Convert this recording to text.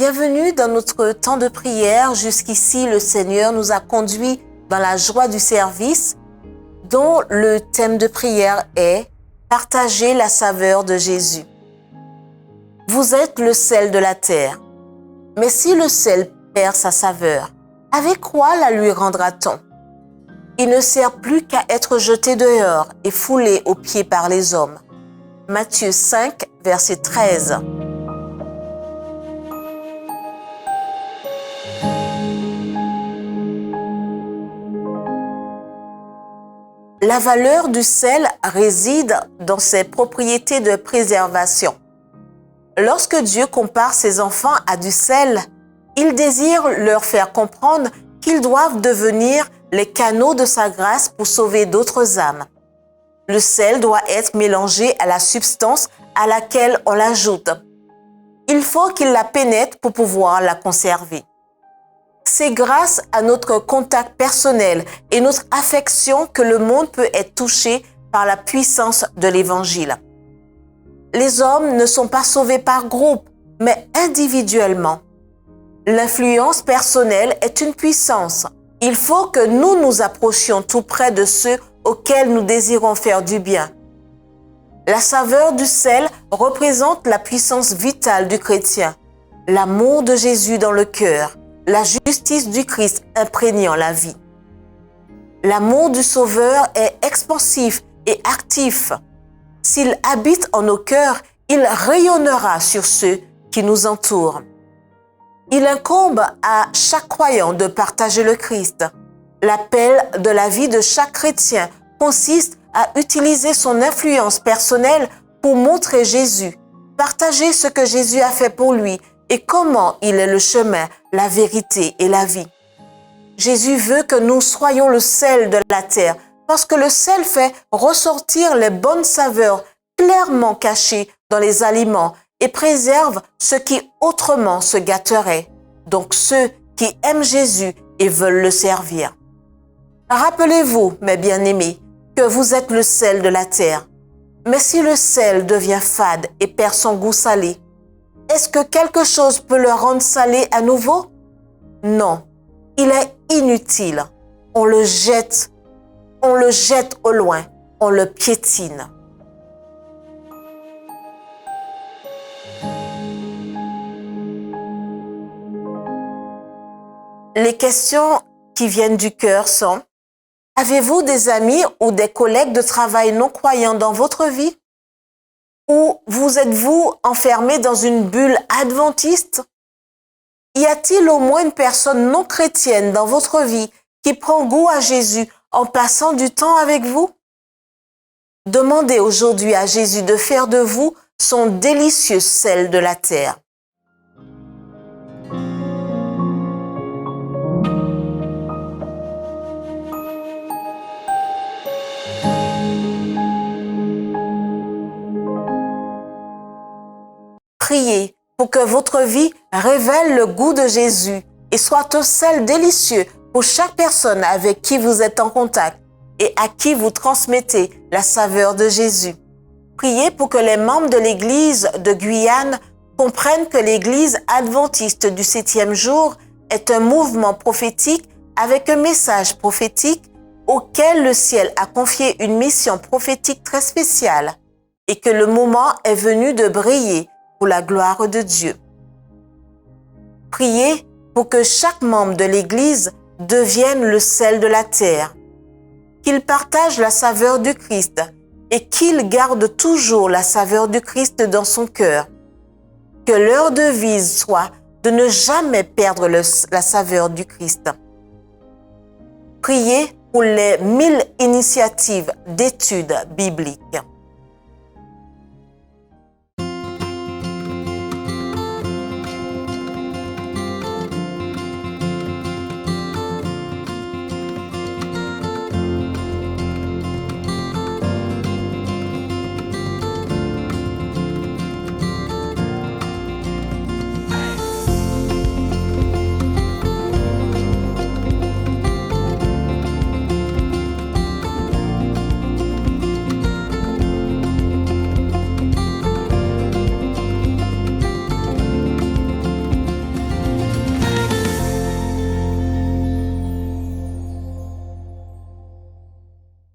Bienvenue dans notre temps de prière. Jusqu'ici, le Seigneur nous a conduits dans la joie du service, dont le thème de prière est « Partager la saveur de Jésus ». Vous êtes le sel de la terre. Mais si le sel perd sa saveur, avec quoi la lui rendra-t-on? Il ne sert plus qu'à être jeté dehors et foulé aux pieds par les hommes. Matthieu 5, verset 13. La valeur du sel réside dans ses propriétés de préservation. Lorsque Dieu compare ses enfants à du sel, il désire leur faire comprendre qu'ils doivent devenir les canaux de sa grâce pour sauver d'autres âmes. Le sel doit être mélangé à la substance à laquelle on l'ajoute. Il faut qu'il la pénètre pour pouvoir la conserver. C'est grâce à notre contact personnel et notre affection que le monde peut être touché par la puissance de l'Évangile. Les hommes ne sont pas sauvés par groupe, mais individuellement. L'influence personnelle est une puissance. Il faut que nous nous approchions tout près de ceux auxquels nous désirons faire du bien. La saveur du sel représente la puissance vitale du chrétien, l'amour de Jésus dans le cœur, la justice du Christ imprégnant la vie. L'amour du Sauveur est expansif et actif. S'il habite en nos cœurs, il rayonnera sur ceux qui nous entourent. Il incombe à chaque croyant de partager le Christ. L'appel de la vie de chaque chrétien consiste à utiliser son influence personnelle pour montrer Jésus, partager ce que Jésus a fait pour lui et comment il est le chemin, la vérité et la vie. Jésus veut que nous soyons le sel de la terre parce que le sel fait ressortir les bonnes saveurs clairement cachées dans les aliments et préserve ce qui autrement se gâterait, donc ceux qui aiment Jésus et veulent le servir. Rappelez-vous, mes bien-aimés, que vous êtes le sel de la terre. Mais si le sel devient fade et perd son goût salé, est-ce que quelque chose peut le rendre salé à nouveau? Non, il est inutile. On le jette au loin, on le piétine. Les questions qui viennent du cœur sont: avez-vous des amis ou des collègues de travail non-croyants dans votre vie? Ou vous êtes-vous enfermé dans une bulle adventiste? Y a-t-il au moins une personne non chrétienne dans votre vie qui prend goût à Jésus en passant du temps avec vous? Demandez aujourd'hui à Jésus de faire de vous son délicieux sel de la terre. Priez pour que votre vie révèle le goût de Jésus et soit un sel délicieux pour chaque personne avec qui vous êtes en contact et à qui vous transmettez la saveur de Jésus. Priez pour que les membres de l'Église de Guyane comprennent que l'Église adventiste du 7e jour est un mouvement prophétique avec un message prophétique auquel le ciel a confié une mission prophétique très spéciale et que le moment est venu de briller pour la gloire de Dieu. Priez pour que chaque membre de l'Église devienne le sel de la terre, qu'il partage la saveur du Christ et qu'il garde toujours la saveur du Christ dans son cœur. Que leur devise soit de ne jamais perdre la saveur du Christ. Priez pour les 1000 initiatives d'études bibliques.